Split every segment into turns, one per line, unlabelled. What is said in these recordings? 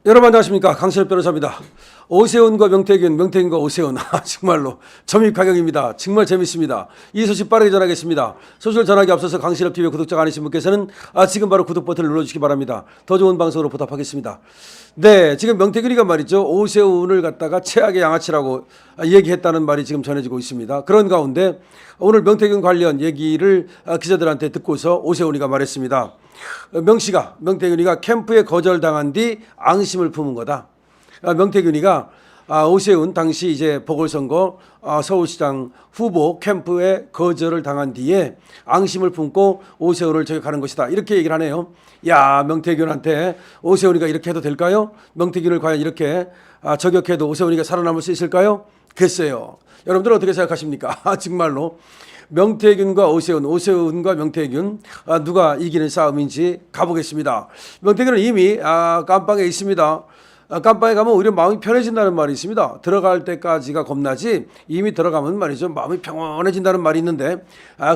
여러분 안녕하십니까, 강신엽 변호사입니다. 오세훈과 명태균, 명태균과 오세훈, 정말로 점입가경입니다. 정말 재밌습니다. 이 소식 빠르게 전하겠습니다. 소식을 전하기 앞서서 강신엽 TV 구독자가 아니신 분께서는 지금 바로 구독 버튼을 눌러주시기 바랍니다. 더 좋은 방송으로 보답하겠습니다. 네, 지금 명태균이가 말이죠, 오세훈을 갖다가 최악의 양아치라고 얘기했다는 말이 지금 전해지고 있습니다. 그런 가운데 오늘 명태균 관련 얘기를 기자들한테 듣고서 오세훈이가 말했습니다. 명태균이가 캠프에 거절당한 뒤 앙심을 품은 거다. 명태균이가 오세훈 당시 이제 보궐선거 서울시장 후보 캠프에 거절을 당한 뒤에 앙심을 품고 오세훈을 저격하는 것이다. 이렇게 얘기를 하네요. 야, 명태균한테 오세훈이가 이렇게 해도 될까요? 명태균을 과연 이렇게 저격해도 오세훈이가 살아남을 수 있을까요? 글쎄요. 여러분들 어떻게 생각하십니까? 정말로. 명태균과 오세훈, 오세훈과 명태균 누가 이기는 싸움인지 가보겠습니다. 명태균은 이미 깜빵에 있습니다. 깜빵에 가면 오히려 마음이 편해진다는 말이 있습니다. 들어갈 때까지가 겁나지 이미 들어가면 말이죠, 마음이 평온해진다는 말이 있는데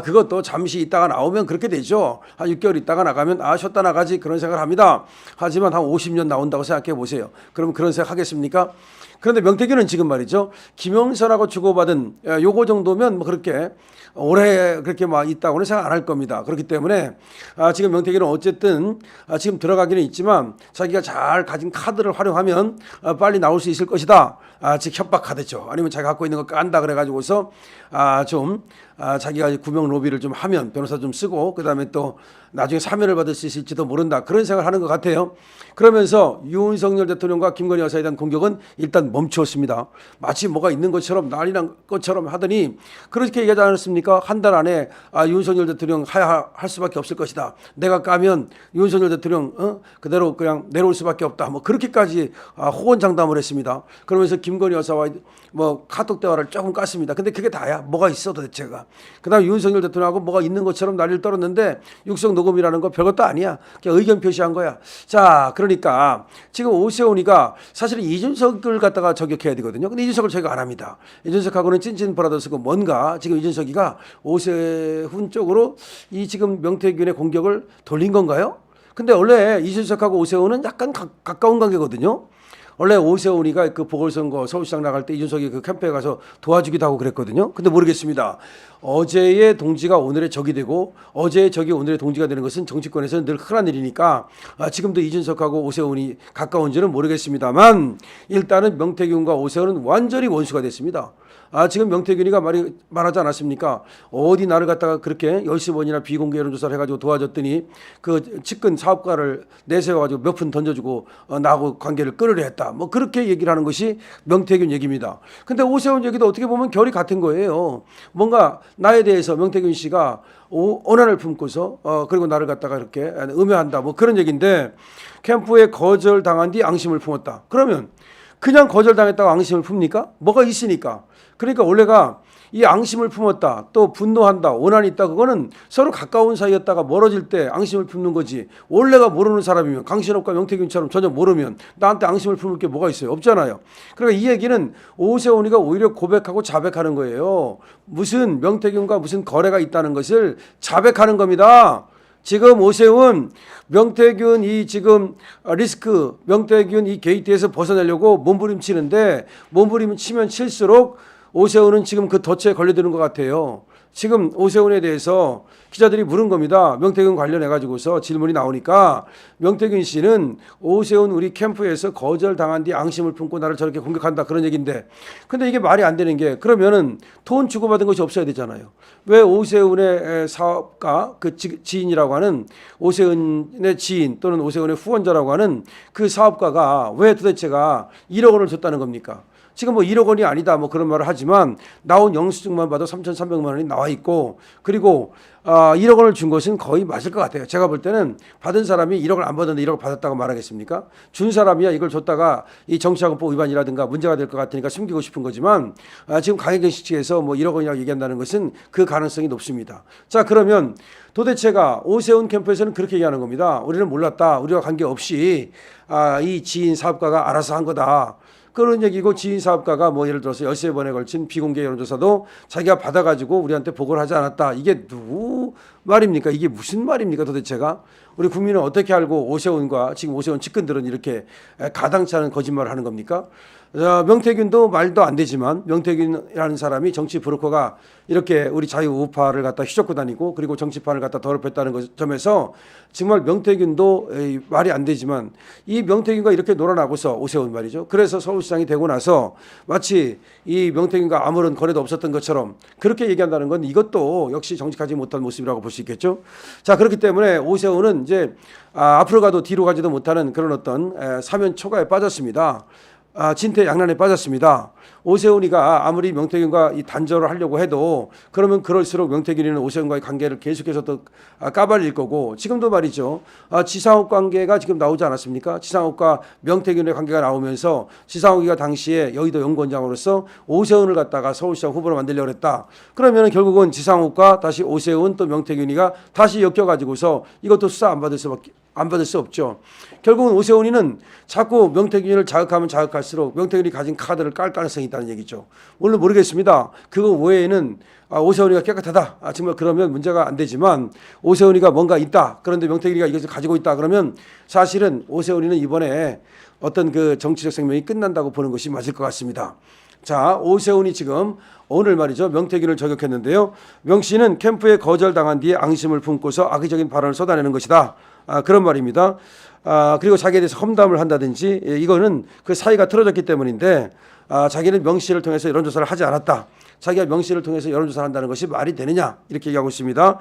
그것도 잠시 있다가 나오면 그렇게 되죠. 한 6개월 있다가 나가면 쉬었다 나가지 그런 생각을 합니다. 하지만 한 50년 나온다고 생각해 보세요. 그러면 그런 생각 하겠습니까? 그런데 명태균은 지금 말이죠, 김영선하고 주고받은 요거 정도면 뭐 그렇게 오래 그렇게 막 있다고는 생각 안 할 겁니다. 그렇기 때문에 지금 명태균은 어쨌든 지금 들어가기는 있지만 자기가 잘 가진 카드를 활용하면 빨리 나올 수 있을 것이다. 즉 협박 카드죠. 아니면 자기가 갖고 있는 거 깐다 그래가지고서 좀 자기가 구명 로비를 좀 하면 변호사 좀 쓰고 그다음에 또 나중에 사면을 받을 수 있을지도 모른다. 그런 생각을 하는 것 같아요. 그러면서 윤석열 대통령과 김건희 여사에 대한 공격은 일단 멈추었습니다. 마치 뭐가 있는 것처럼 난리 난 것처럼 하더니 그렇게 얘기하지 않았습니까? 한 달 안에 윤석열 대통령 하야할 수밖에 없을 것이다. 내가 까면 윤석열 대통령 그대로 그냥 내려올 수밖에 없다. 뭐 그렇게까지 호언장담을 했습니다. 그러면서 김건희 여사와 뭐 카톡 대화를 조금 깠습니다. 근데 그게 다야. 뭐가 있어 도대체가. 그다음 윤석열 대통령하고 뭐가 있는 것처럼 난리를 떨었는데 육성 녹음이라는 거 별것도 아니야. 그냥 의견 표시한 거야. 자, 그러니까 지금 오세훈이가 사실은 이준석을 갖다가 저격해야 되거든요. 근데 이준석을 저격 안 합니다. 이준석하고는 찐찐 브라더스고 뭔가 지금 이준석이가 오세훈 쪽으로 이 지금 명태균의 공격을 돌린 건가요? 근데 원래 이준석하고 오세훈은 약간 가까운 관계거든요. 원래 오세훈이가 그 보궐선거 서울시장 나갈 때 이준석이 그 캠프에 가서 도와주기도 하고 그랬거든요. 근데 모르겠습니다. 어제의 동지가 오늘의 적이 되고 어제의 적이 오늘의 동지가 되는 것은 정치권에서는 늘 흔한 일이니까 지금도 이준석하고 오세훈이 가까운지는 모르겠습니다만 일단은 명태균과 오세훈은 완전히 원수가 됐습니다. 지금 명태균이가 말하지 않았습니까? 어디 나를 갖다가 그렇게 10번이나 비공개 여론조사를 해가지고 도와줬더니 그 측근 사업가를 내세워가지고 몇 푼 던져주고 나하고 관계를 끊으려 했다. 뭐 그렇게 얘기를 하는 것이 명태균 얘기입니다. 근데 오세훈 얘기도 어떻게 보면 결이 같은 거예요. 뭔가 나에 대해서 명태균 씨가 원한을 품고서 그리고 나를 갖다가 이렇게 음해한다. 뭐 그런 얘기인데 캠프에 거절당한 뒤 앙심을 품었다. 그러면 그냥 거절당했다고 앙심을 풉니까? 뭐가 있으니까. 그러니까 원래가 이 앙심을 품었다, 또 분노한다, 원한이 있다, 그거는 서로 가까운 사이였다가 멀어질 때 앙심을 품는 거지. 원래가 모르는 사람이면 강신업과 명태균처럼 전혀 모르면 나한테 앙심을 품을 게 뭐가 있어요? 없잖아요. 그러니까 이 얘기는 오세훈이가 오히려 고백하고 자백하는 거예요. 무슨 명태균과 무슨 거래가 있다는 것을 자백하는 겁니다. 지금 오세훈, 명태균 이 지금 리스크, 명태균 이 게이트에서 벗어나려고 몸부림치는데 몸부림치면 칠수록 오세훈은 지금 그 덫에 걸려드는 것 같아요. 지금 오세훈에 대해서 기자들이 물은 겁니다. 명태균 관련해가지고서 질문이 나오니까 명태균 씨는 오세훈 우리 캠프에서 거절당한 뒤 앙심을 품고 나를 저렇게 공격한다 그런 얘기인데 근데 이게 말이 안 되는 게 그러면은 돈 주고받은 것이 없어야 되잖아요. 왜 오세훈의 사업가 그 지인이라고 하는 오세훈의 지인 또는 오세훈의 후원자라고 하는 그 사업가가 왜 도대체가 1억 원을 줬다는 겁니까? 지금 뭐 1억 원이 아니다 뭐 그런 말을 하지만 나온 영수증만 봐도 3,300만 원이 나와 있고 그리고 1억 원을 준 것은 거의 맞을 것 같아요. 제가 볼 때는 받은 사람이 1억을 안 받았는데 1억을 받았다고 말하겠습니까? 준 사람이야 이걸 줬다가 이 정치자금법 위반이라든가 문제가 될 것 같으니까 숨기고 싶은 거지만 지금 강혜경 씨 측에서 뭐 1억 원이라고 얘기한다는 것은 그 가능성이 높습니다. 자, 그러면 도대체가 오세훈 캠프에서는 그렇게 얘기하는 겁니다. 우리는 몰랐다. 우리와 관계없이 이 지인 사업가가 알아서 한 거다. 그런 얘기고 지인 사업가가 뭐 예를 들어서 13번에 걸친 비공개 여론조사도 자기가 받아가지고 우리한테 보고를 하지 않았다. 이게 누구 말입니까? 이게 무슨 말입니까 도대체가? 우리 국민은 어떻게 알고 오세훈과 지금 오세훈 측근들은 이렇게 가당치 않은 거짓말을 하는 겁니까? 명태균도 말도 안 되지만 명태균이라는 사람이 정치 브로커가 이렇게 우리 자유우파를 갖다 휘젓고 다니고 그리고 정치판을 갖다 더럽혔다는 점에서 정말 명태균도 말이 안 되지만 이 명태균과 이렇게 놀아나고서 오세훈 말이죠. 그래서 서울시장이 되고 나서 마치 이 명태균과 아무런 거래도 없었던 것처럼 그렇게 얘기한다는 건 이것도 역시 정직하지 못한 모습이라고 볼 수 있겠죠. 자, 그렇기 때문에 오세훈은 이제 앞으로 가도 뒤로 가지도 못하는 그런 어떤 사면 초가에 빠졌습니다. 진퇴양난에 빠졌습니다. 오세훈이가 아무리 명태균과 이 단절을 하려고 해도 그러면 그럴수록 명태균이는 오세훈과의 관계를 계속해서 또 까발릴 거고 지금도 말이죠. 지상욱 관계가 지금 나오지 않았습니까? 지상욱과 명태균의 관계가 나오면서 지상욱이가 당시에 여의도 연구원장으로서 오세훈을 갖다가 서울시장 후보로 만들려고 했다. 그러면 결국은 지상욱과 다시 오세훈 또 명태균이가 다시 엮여가지고서 이것도 수사 안 받을 수 없죠. 결국은 오세훈이는 자꾸 명태균을 자극하면 자극할수록 명태균이 가진 카드를 깔 가능성이 있다는 얘기죠. 물론 모르겠습니다. 그거 외에는 오세훈이가 깨끗하다. 정말 그러면 문제가 안 되지만 오세훈이가 뭔가 있다. 그런데 명태균이가 이것을 가지고 있다. 그러면 사실은 오세훈이는 이번에 어떤 그 정치적 생명이 끝난다고 보는 것이 맞을 것 같습니다. 자, 오세훈이 지금 오늘 말이죠. 명태균을 저격했는데요. 명 씨는 캠프에 거절당한 뒤에 앙심을 품고서 악의적인 발언을 쏟아내는 것이다. 그런 말입니다. 그리고 자기에 대해서 험담을 한다든지 이거는 그 사이가 틀어졌기 때문인데 자기는 명 씨를 통해서 여론조사를 하지 않았다. 자기가 명 씨를 통해서 여론조사를 한다는 것이 말이 되느냐 이렇게 얘기하고 있습니다.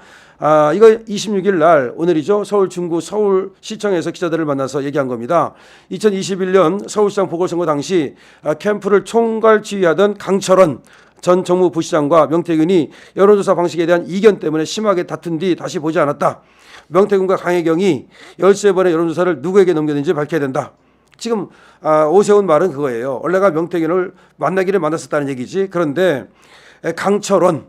이거 26일 날 오늘이죠. 서울 중구 서울시청에서 기자들을 만나서 얘기한 겁니다. 2021년 서울시장 보궐선거 당시 캠프를 총괄 지휘하던 강철원 전 정무부시장과 명태균이 여론조사 방식에 대한 이견 때문에 심하게 다툰 뒤 다시 보지 않았다. 명태균과 강혜경이 13번의 여론조사를 누구에게 넘겼는지 밝혀야 된다. 지금 오세훈 말은 그거예요. 원래가 명태균을 만나기를 만났었다는 얘기지. 그런데 강철원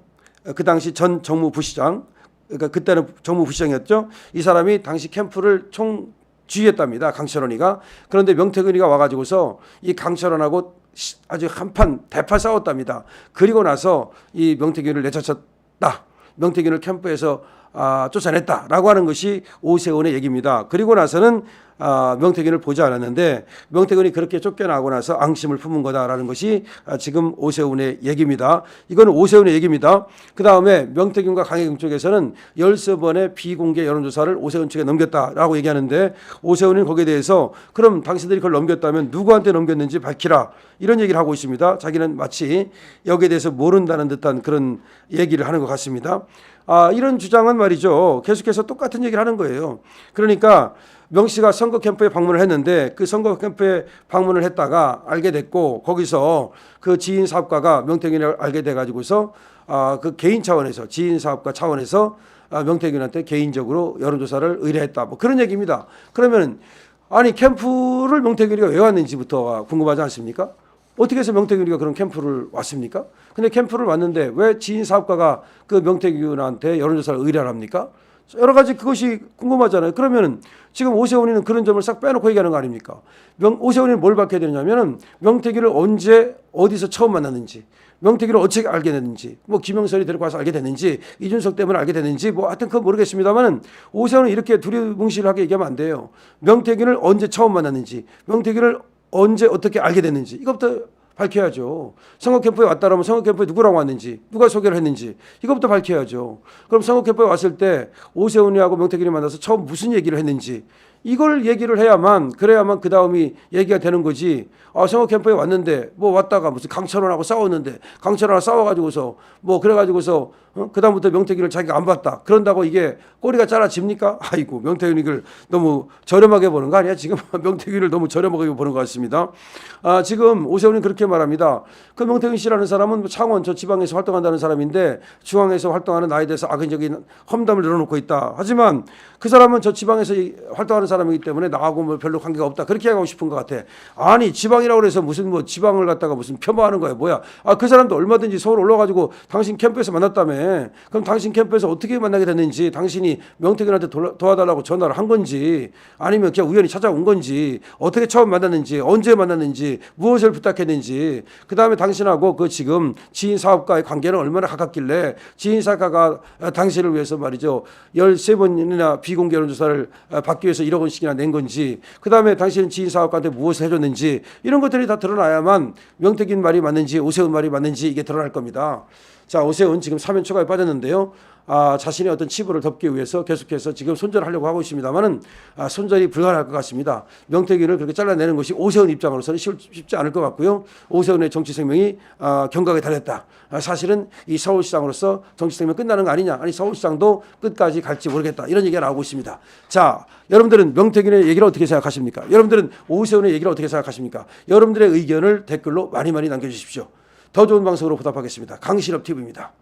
그 당시 전 정무부시장 그러니까 그때는 정무부시장이었죠. 이 사람이 당시 캠프를 총지휘했답니다. 강철원이가. 그런데 명태균이가 와가지고서 이 강철원하고 아주 한판 대파 싸웠답니다. 그리고 나서 이 명태균을 내쫓았다. 명태균을 캠프에서 쫓아냈다라고 하는 것이 오세훈의 얘기입니다. 그리고 나서는 명태균을 보지 않았는데 명태균이 그렇게 쫓겨나고 나서 앙심을 품은 거다라는 것이 지금 오세훈의 얘기입니다. 이건 오세훈의 얘기입니다. 그다음에 명태균과 강혜경 쪽에서는 13번의 비공개 여론조사를 오세훈 측에 넘겼다라고 얘기하는데 오세훈은 거기에 대해서 그럼 당신들이 그걸 넘겼다면 누구한테 넘겼는지 밝히라 이런 얘기를 하고 있습니다. 자기는 마치 여기에 대해서 모른다는 듯한 그런 얘기를 하는 것 같습니다. 이런 주장은 말이죠. 계속해서 똑같은 얘기를 하는 거예요. 그러니까 명 씨가 선거 캠프에 방문을 했는데 그 선거 캠프에 방문을 했다가 알게 됐고 거기서 그 지인 사업가가 명태균을 알게 돼가지고서 그 개인 차원에서 지인 사업가 차원에서 명태균한테 개인적으로 여론조사를 의뢰했다. 뭐 그런 얘기입니다. 그러면 아니 캠프를 명태균이가 왜 왔는지부터 궁금하지 않습니까? 어떻게 해서 명태균이가 그런 캠프를 왔습니까? 근데 캠프를 왔는데 왜 지인 사업가가 그 명태균한테 여론조사를 의뢰를 합니까? 여러 가지 그것이 궁금하잖아요. 그러면 지금 오세훈이는 그런 점을 싹 빼놓고 얘기하는 거 아닙니까? 오세훈이는 뭘 밝혀야 되냐면은 명태균을 언제 어디서 처음 만났는지, 명태균을 어떻게 알게 됐는지, 뭐 김영선이 데리고 와서 알게 됐는지, 이준석 때문에 알게 됐는지, 뭐 하여튼 그건 모르겠습니다만은 오세훈은 이렇게 두리뭉실하게 얘기하면 안 돼요. 명태균을 언제 처음 만났는지, 명태균을 언제 어떻게 알게 됐는지 이것부터 밝혀야죠. 선거 캠프에 왔다 그러면 선거 캠프에 누구랑 왔는지 누가 소개를 했는지 이것부터 밝혀야죠. 그럼 선거 캠프에 왔을 때 오세훈이하고 명태균이 만나서 처음 무슨 얘기를 했는지 이걸 얘기를 해야만 그래야만 그 다음이 얘기가 되는 거지. 선거 캠프에 왔는데 뭐 왔다가 무슨 강철원하고 싸웠는데 강철원하고 싸워가지고서 뭐 그래가지고서 그 다음부터 명태균을 자기가 안 봤다. 그런다고 이게 꼬리가 잘라집니까? 아이고 명태균을 너무 저렴하게 보는 거 아니야? 지금 명태균을 너무 저렴하게 보는 것 같습니다. 지금 오세훈이 그렇게 말합니다. 그 명태균 씨라는 사람은 창원 저 지방에서 활동한다는 사람인데 중앙에서 활동하는 나에 대해서 악의적인 험담을 늘어놓고 있다. 하지만 그 사람은 저 지방에서 활동하는 사람이기 때문에 나하고 뭐 별로 관계가 없다. 그렇게 하고 싶은 것 같아. 아니 지방이라고 해서 무슨 뭐 지방을 갖다가 무슨 폄하하는 거야 뭐야. 그 사람도 얼마든지 서울 올라가지고 당신 캠프에서 만났다며. 있다며. 그럼 당신 캠프에서 어떻게 만나게 됐는지, 당신이 명태균한테 도와달라고 전화를 한 건지, 아니면 그냥 우연히 찾아온 건지, 어떻게 처음 만났는지, 언제 만났는지, 무엇을 부탁했는지, 그 다음에 당신하고 그 지금 지인 사업가의 관계는 얼마나 가깝길래 지인 사업가가 당신을 위해서 말이죠 13번이나 비공개 여론조사를 받기 위해서 1억 원씩이나 낸 건지, 그 다음에 당신은 지인 사업가한테 무엇을 해줬는지, 이런 것들이 다 드러나야만 명태균 말이 맞는지 오세훈 말이 맞는지 이게 드러날 겁니다. 자, 오세훈 지금 사면 초과에 빠졌는데요. 자신의 어떤 치부를 덮기 위해서 계속해서 지금 손절하려고 하고 있습니다만은 손절이 불가능할 것 같습니다. 명태균을 그렇게 잘라내는 것이 오세훈 입장으로서는 쉽지 않을 것 같고요. 오세훈의 정치 생명이 경각에 달했다. 사실은 이 서울시장으로서 정치 생명 끝나는 거 아니냐, 아니 서울시장도 끝까지 갈지 모르겠다, 이런 얘기가 나오고 있습니다. 자, 여러분들은 명태균의 얘기를 어떻게 생각하십니까? 여러분들은 오세훈의 얘기를 어떻게 생각하십니까? 여러분들의 의견을 댓글로 많이 남겨주십시오. 더 좋은 방송으로 보답하겠습니다. 강신업 TV입니다.